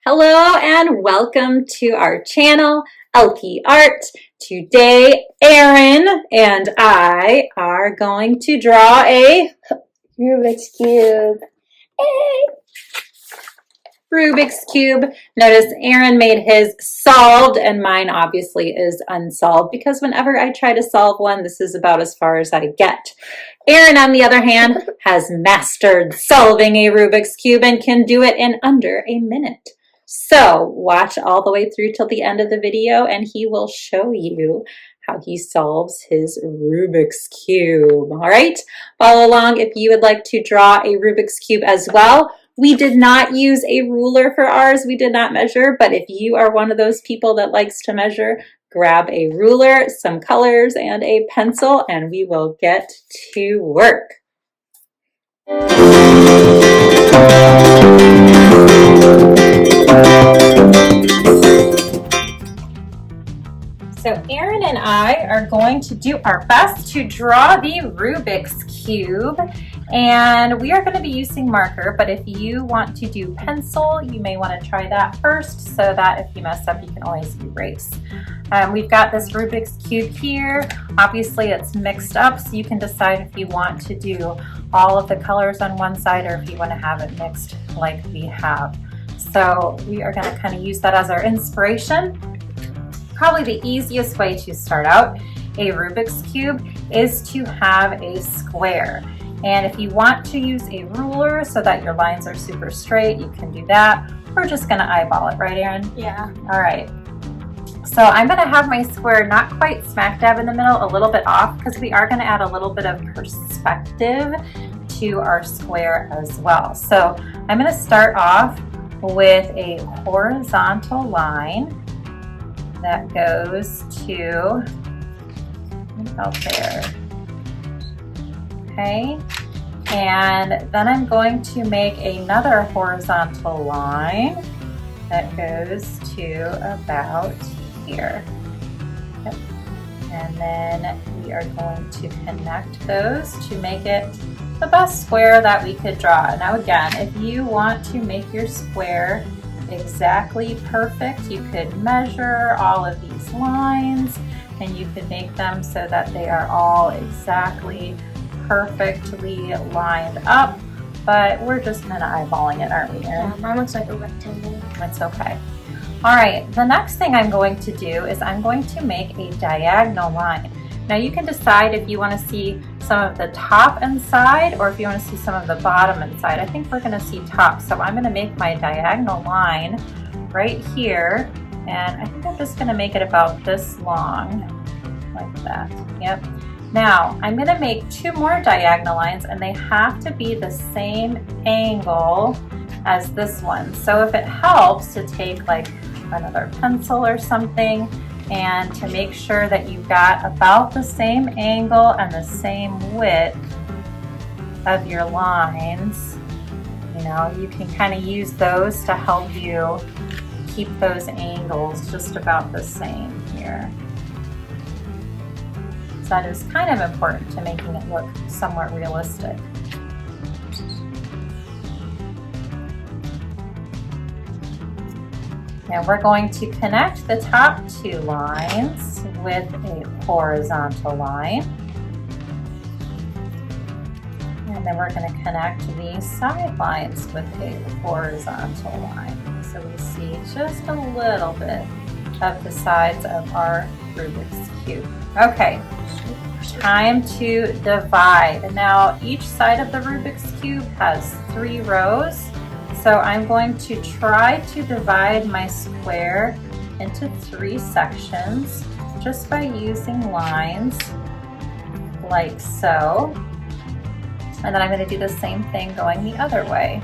Hello and welcome to our channel, Ehlke Art. Today, Erin and I are going to draw a Rubik's Cube. Hey! Rubik's Cube. Notice Erin made his solved and mine obviously is unsolved because whenever I try to solve one, this is about as far as I get. Erin, on the other hand, has mastered solving a Rubik's Cube and can do it in under a minute. So watch all the way through till the end of the video and he will show you how he solves his Rubik's Cube. All right, follow along if you would like to draw a Rubik's Cube as well. We did not use a ruler for ours. We did not measure, but if you are one of those people that likes to measure, grab a ruler, some colors, and a pencil, and we will get to work. So Erin and I are going to do our best to draw the Rubik's Cube, and we are going to be using marker, but if you want to do pencil, you may want to try that first so that if you mess up, you can always erase. We've got this Rubik's Cube here. Obviously it's mixed up, so you can decide if you want to do all of the colors on one side or if you want to have it mixed like we have. So we are going to kind of use that as our inspiration. Probably the easiest way to start out a Rubik's Cube is to have a square. And if you want to use a ruler so that your lines are super straight, you can do that. We're just gonna eyeball it, right, Erin? Yeah. All right. So I'm gonna have my square not quite smack dab in the middle, a little bit off, because we are gonna add a little bit of perspective to our square as well. So I'm gonna start off with a horizontal line that goes to about there. Okay, and then I'm going to make another horizontal line that goes to about here. Yep. And then we are going to connect those to make it the best square that we could draw. Now again, if you want to make your square exactly perfect, you could measure all of these lines and you could make them so that they are all exactly perfectly lined up, but we're just kind of eyeballing it, aren't we, Erin? Yeah, mine looks like a rectangle. That's okay. All right, the next thing I'm going to do is I'm going to make a diagonal line. Now you can decide if you want to see some of the top and side or if you want to see some of the bottom and side. I think we're going to see top, so I'm going to make my diagonal line right here, and I think I'm just going to make it about this long, like that. Yep. Now I'm going to make two more diagonal lines, and they have to be the same angle as this one. So if it helps to take like another pencil or something, and to make sure that you've got about the same angle and the same width of your lines, you know, you can kind of use those to help you keep those angles just about the same here. So that is kind of important to making it look somewhat realistic. Now we're going to connect the top two lines with a horizontal line. And then we're going to connect the side lines with a horizontal line. So we see just a little bit of the sides of our Rubik's Cube. Okay, time to divide. Now each side of the Rubik's Cube has 3 rows. So I'm going to try to divide my square into 3 sections just by using lines like so. And then I'm going to do the same thing going the other way.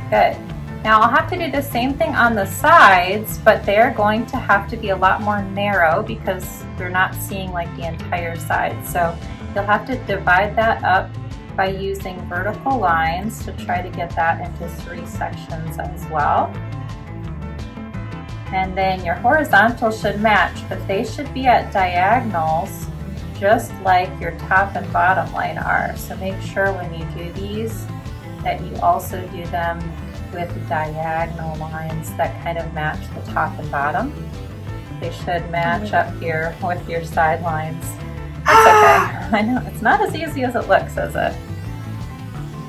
Good. Now I'll have to do the same thing on the sides, but they're going to have to be a lot more narrow because you're not seeing like the entire side. So you'll have to divide that up by using vertical lines to try to get that into 3 sections as well. And then your horizontal should match, but they should be at diagonals just like your top and bottom line are. So make sure when you do these that you also do them with diagonal lines that kind of match the top and bottom. They should match up here with your side lines. That's okay. I know, it's not as easy as it looks, is it?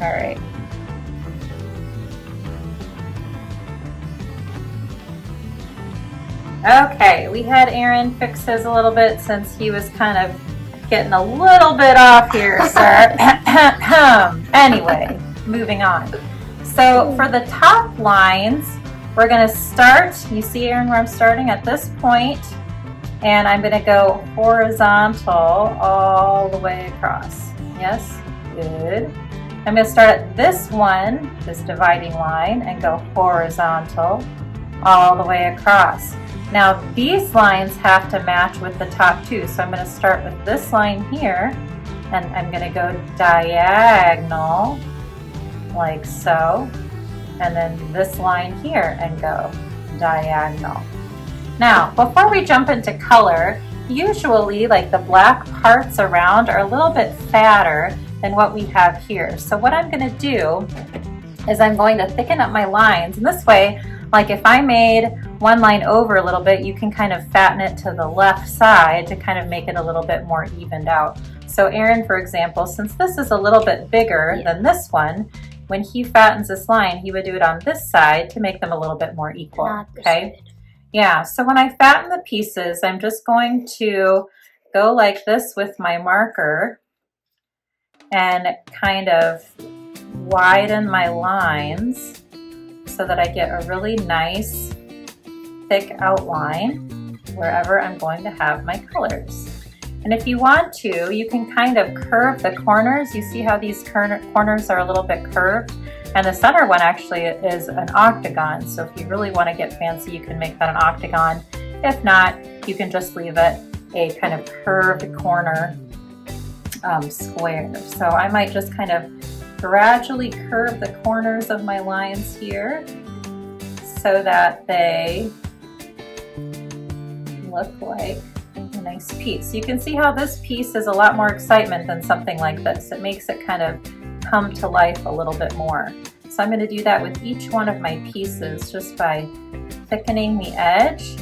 All right. Okay, we had Aaron fix his a little bit since he was kind of getting a little bit off here, sir. Anyway, moving on. So for the top lines, we're going to start, you see, Aaron, where I'm starting at this point, and I'm going to go horizontal all the way across. Yes, good. I'm going to start at this one, this dividing line, and go horizontal all the way across. Now these lines have to match with the top two, so I'm going to start with this line here, and I'm going to go diagonal like so, and then this line here and go diagonal. Now before we jump into color, usually like the black parts around are a little bit fatter than what we have here. So what I'm going to do is I'm going to thicken up my lines, and this way, like if I made one line over a little bit, you can kind of fatten it to the left side to kind of make it a little bit more evened out. So Aaron, for example, since this is a little bit bigger than this one, when he fattens this line, he would do it on this side to make them a little bit more equal. Okay? Yeah, so when I fatten the pieces, I'm just going to go like this with my marker and kind of widen my lines so that I get a really nice thick outline wherever I'm going to have my colors. And if you want to, you can kind of curve the corners. You see how these corners are a little bit curved? And the center one actually is an octagon. So if you really want to get fancy, you can make that an octagon. If not, you can just leave it a kind of curved corner square. So I might just kind of gradually curve the corners of my lines here so that they look like a nice piece. So you can see how this piece is a lot more excitement than something like this. It makes it kind of come to life a little bit more. So I'm going to do that with each one of my pieces just by thickening the edge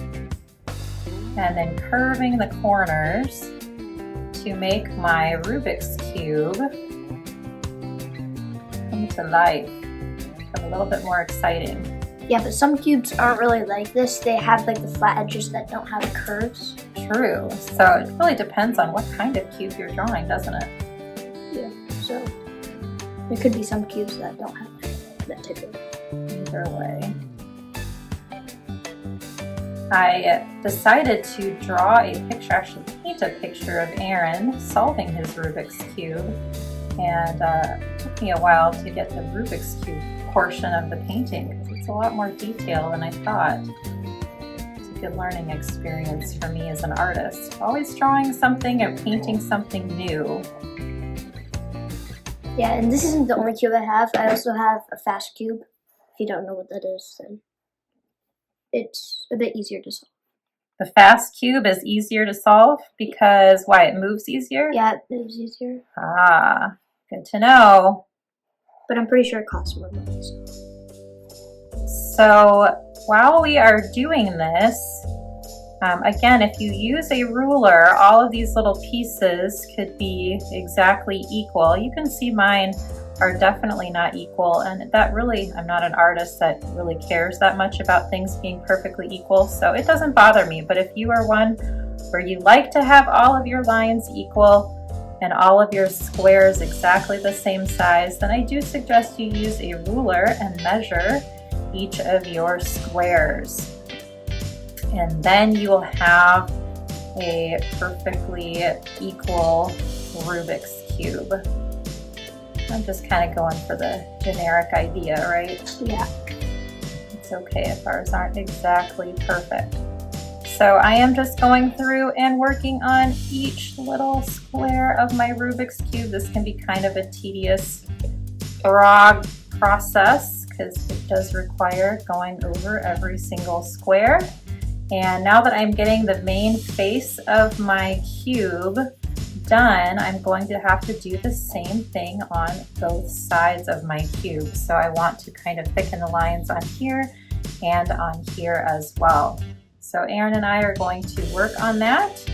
and then curving the corners to make my Rubik's Cube come to life, become a little bit more exciting. Yeah, but some cubes aren't really like this. They have like the flat edges that don't have curves. True. So it really depends on what kind of cube you're drawing, doesn't it? Yeah, so there could be some cubes that don't have that type of. Either way. I decided to draw a picture, actually paint a picture of Aaron solving his Rubik's Cube. And it took me a while to get the Rubik's Cube portion of the painting because it's a lot more detail than I thought. It's a good learning experience for me as an artist. Always drawing something or painting something new. Yeah, and this isn't the only cube I have. I also have a fast cube. If you don't know what that is, then it's a bit easier to solve. The fast cube is easier to solve because why? It moves easier? Yeah, it moves easier. Ah, good to know. But I'm pretty sure it costs more money. So while we are doing this, again, if you use a ruler, all of these little pieces could be exactly equal. You can see mine are definitely not equal, and that really, I'm not an artist that really cares that much about things being perfectly equal, so it doesn't bother me. But if you are one where you like to have all of your lines equal and all of your squares exactly the same size, then I do suggest you use a ruler and measure each of your squares. And then you will have a perfectly equal Rubik's Cube. I'm just kind of going for the generic idea, right? Yeah. It's okay if ours aren't exactly perfect. So I am just going through and working on each little square of my Rubik's Cube. This can be kind of a tedious process because it does require going over every single square. And now that I'm getting the main face of my cube done, I'm going to have to do the same thing on both sides of my cube. So I want to kind of thicken the lines on here and on here as well. So Aaron and I are going to work on that,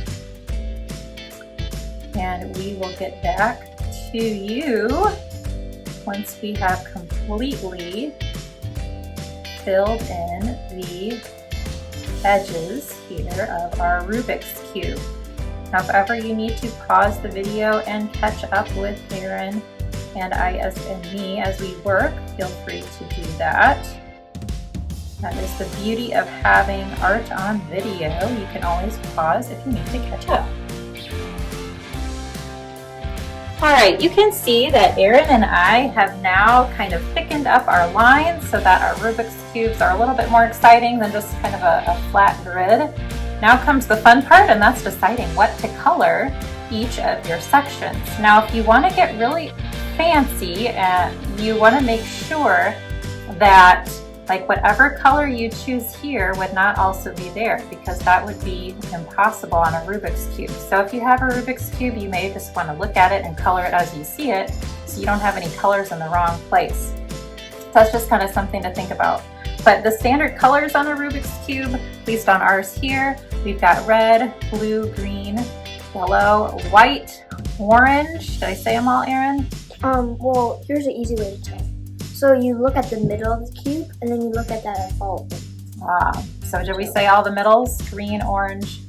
and we will get back to you once we have completely filled in the edges here of our Rubik's Cube. Now, if ever you need to pause the video and catch up with Aaron and me as we work, feel free to do that. That is the beauty of having art on video. You can always pause if you need to catch up. All right, you can see that Aaron and I have now kind of thickened up our lines so that our Rubik's Cubes are a little bit more exciting than just kind of a flat grid. Now comes the fun part, and that's deciding what to color each of your sections. Now, if you want to get really fancy and you want to make sure that like whatever color you choose here would not also be there, because that would be impossible on a Rubik's Cube. So if you have a Rubik's Cube, you may just want to look at it and color it as you see it, so you don't have any colors in the wrong place. So that's just kind of something to think about. But the standard colors on a Rubik's Cube, at least on ours here, we've got red, blue, green, yellow, white, orange. Did I say them all, Aaron? Well, here's an easy way to tell. So you look at the middle of the cube, and then you look at that all of them. So did we say all the middles? Green, orange,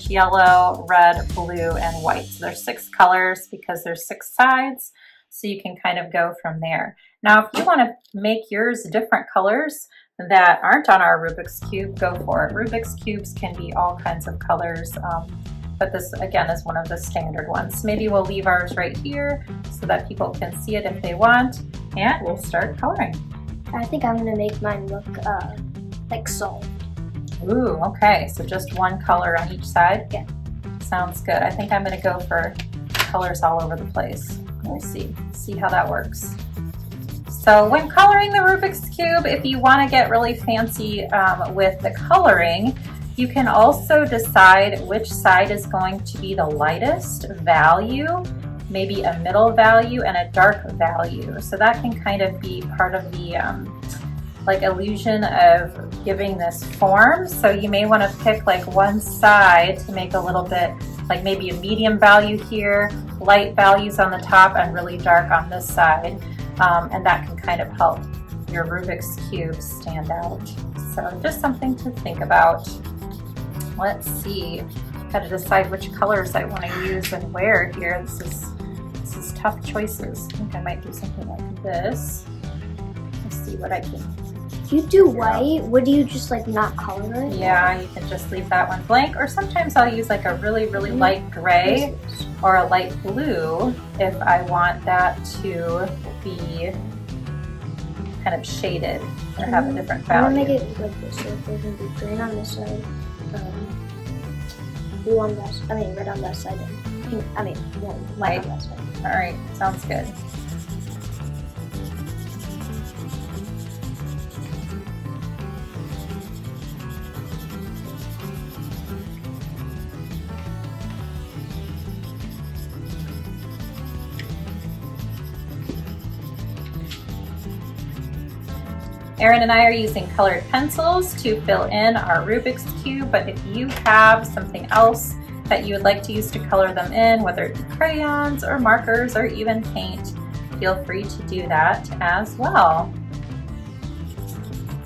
yellow, red, blue, and white. So there's 6 colors because there's 6 sides. So you can kind of go from there. Now, if you want to make yours different colors that aren't on our Rubik's Cube, go for it. Rubik's Cubes can be all kinds of colors. But this, again, is one of the standard ones. Maybe we'll leave ours right here so that people can see it if they want, and we'll start coloring. I think I'm going to make mine look like salt. Ooh, okay, so just one color on each side? Yeah. Sounds good. I think I'm going to go for colors all over the place. We'll see how that works. So when coloring the Rubik's Cube, if you want to get really fancy with the coloring, you can also decide which side is going to be the lightest value, maybe a middle value and a dark value. So that can kind of be part of the like illusion of giving this form. So you may want to pick like one side to make a little bit, like maybe a medium value here, light values on the top, and really dark on this side. And that can kind of help your Rubik's Cube stand out. So just something to think about. Let's see, got to decide which colors I want to use and where here. This is tough choices. I think I might do something like this. Let's see what I can. If you do white, would you just like not color it? Yeah, you can just leave that one blank, or sometimes I'll use like a really light gray or a light blue if I want that to be kind of shaded or have a different value. I'm gonna make it like this, so there's gonna be green on this side, blue on that side, red on that side, and pink, white on that side. All right, sounds good. Aaron and I are using colored pencils to fill in our Rubik's Cube, but if you have something else that you would like to use to color them in, whether it be crayons or markers or even paint, feel free to do that as well.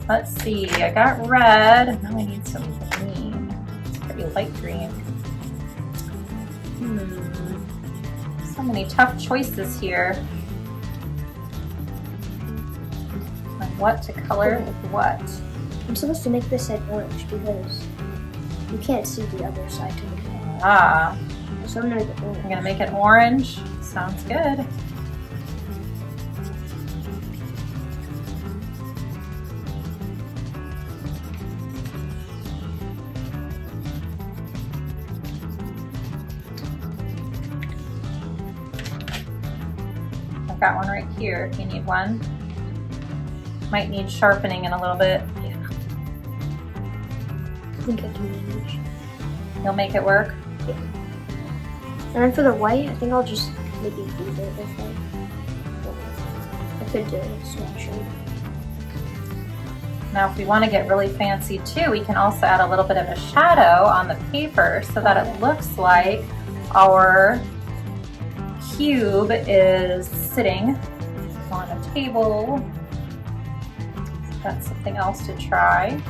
Let's see, I got red, and now I need some green. It's pretty light green. So many tough choices here. What to color with what. I'm supposed to make this side orange because you can't see the other side to the So I'm gonna make it orange. I'm gonna make it orange. Sounds good. I've got one right here if you need one. Might need sharpening in a little bit. Yeah. I think I can manage. You'll make it work? Yeah. And then for the white, I think I'll just maybe leave it this way. I could do a swatch. Now if we want to get really fancy too, we can also add a little bit of a shadow on the paper so that it looks like our cube is sitting on a table. That's something else to try.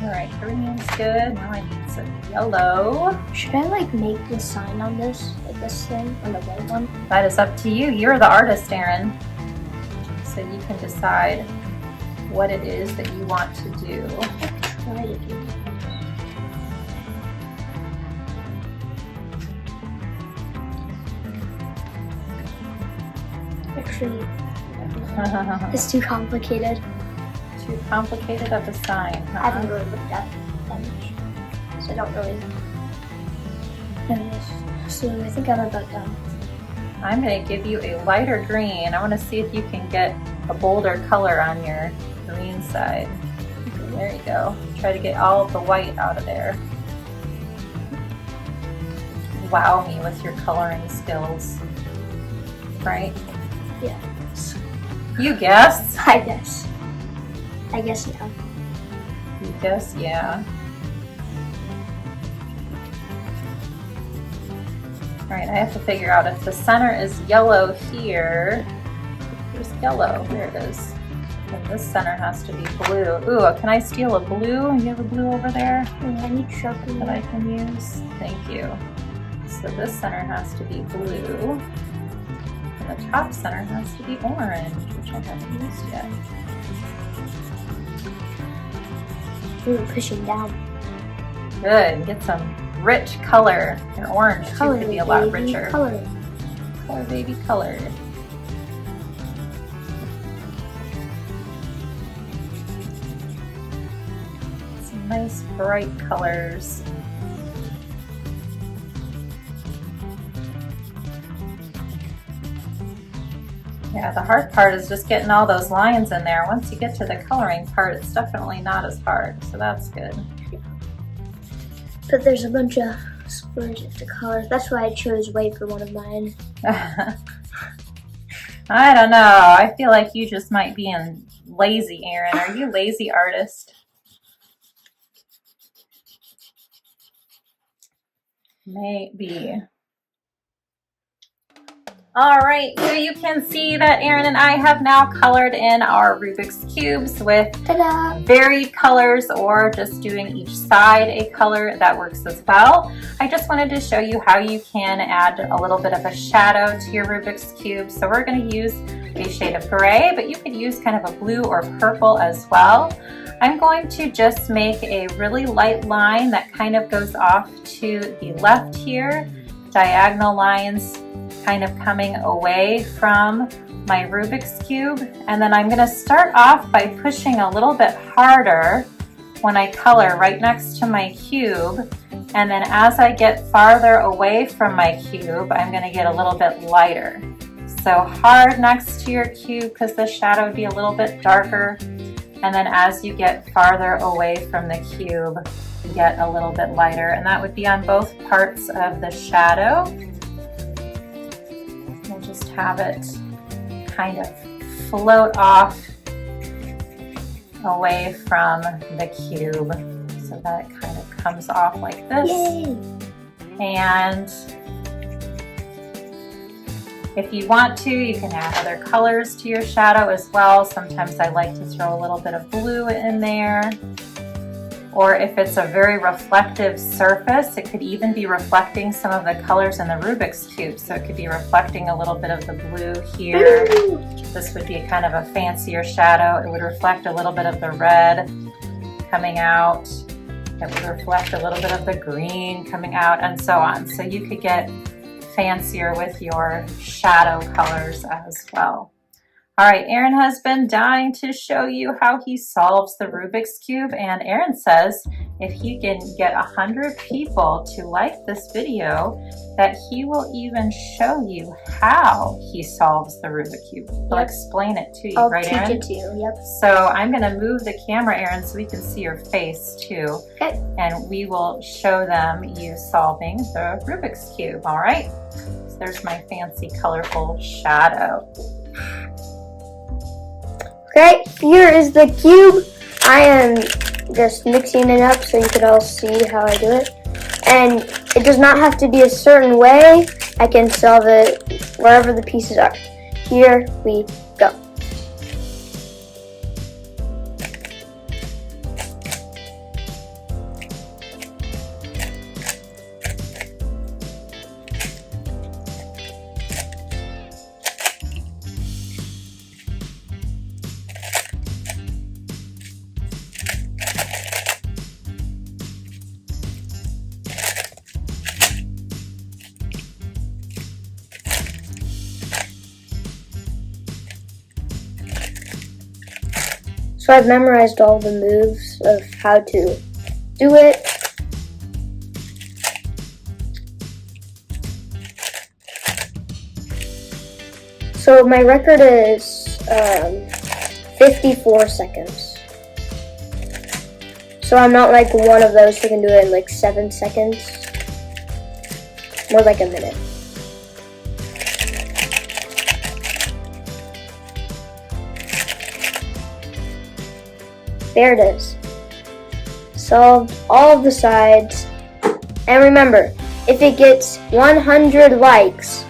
All right, green's good. Now I need some yellow. Should I like make the sign on this, like this thing, on the white one? That is up to you. You're the artist, Aaron. So you can decide what it is that you want to do. Try to do. Actually, it's too complicated. Too complicated of a sign, huh? I haven't really looked at that much, so I don't really know. So I think I'm about done. I'm going to give you a lighter green. I want to see if you can get a bolder color on your green side. There you go. Try to get all of the white out of there. Wow me with your coloring skills. Right? Yeah. You guess? I guess. I guess yeah. You guess, yeah. Alright, I have to figure out if the center is yellow here. Where's yellow? There it is. And this center has to be blue. Ooh, can I steal a blue? You have a blue over there Yeah, I need Sharpie that I can use? Thank you. So this center has to be blue. And the top center has to be orange, which I haven't used yet. Ooh, pushing down. Good. Get some rich color. Your orange too Color, could be a lot baby, richer. Color. Color, baby, color. Some nice bright colors. Yeah, the hard part is just getting all those lines in there. Once you get to the coloring part, it's definitely not as hard, so that's good. But there's a bunch of squares to color. That's why I chose white for one of mine. I don't know. I feel like you just might be lazy, Aaron. Are you lazy artist? Maybe. All right, so you can see that Aaron and I have now colored in our Rubik's Cubes with Ta-da! varied colors or just doing each side a color. That works as well. I just wanted to show you how you can add a little bit of a shadow to your Rubik's Cube. So we're going to use a shade of gray, but you could use kind of a blue or purple as well. I'm going to just make a really light line that kind of goes off to the left here, diagonal lines kind of coming away from my Rubik's Cube. And then I'm going to start off by pushing a little bit harder when I color right next to my cube. And then as I get farther away from my cube, I'm going to get a little bit lighter. So hard next to your cube because the shadow would be a little bit darker. And then as you get farther away from the cube, you get a little bit lighter. And that would be on both parts of the shadow. We'll just have it kind of float off away from the cube so that it kind of comes off like this. Yay! And if you want to, you can add other colors to your shadow as well. Sometimes I like to throw a little bit of blue in there. Or if it's a very reflective surface, it could even be reflecting some of the colors in the Rubik's Cube. So it could be reflecting a little bit of the blue here. This would be kind of a fancier shadow. It would reflect a little bit of the red coming out. It would reflect a little bit of the green coming out, and so on. So you could get fancier with your shadow colors as well. All right, Aaron has been dying to show you how he solves the Rubik's Cube, and Aaron says if he can get 100 people to like this video, that he will even show you how he solves the Rubik's Cube. He'll explain it to you, right, Aaron? I'll teach it to you, yep. So I'm gonna move the camera, Aaron, so we can see your face too. Okay. And we will show them you solving the Rubik's Cube, all right? So there's my fancy colorful shadow. Okay, here is the cube. I am just mixing it up so you can all see how I do it. And it does not have to be a certain way. I can solve it wherever the pieces are. Here we go. So I've memorized all the moves of how to do it. So my record is 54 seconds. So I'm not like one of those who can do it in like 7 seconds. More like a minute. There it is. Solved all of the sides. And remember, if it gets 100 likes,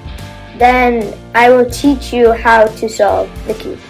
then I will teach you how to solve the cube.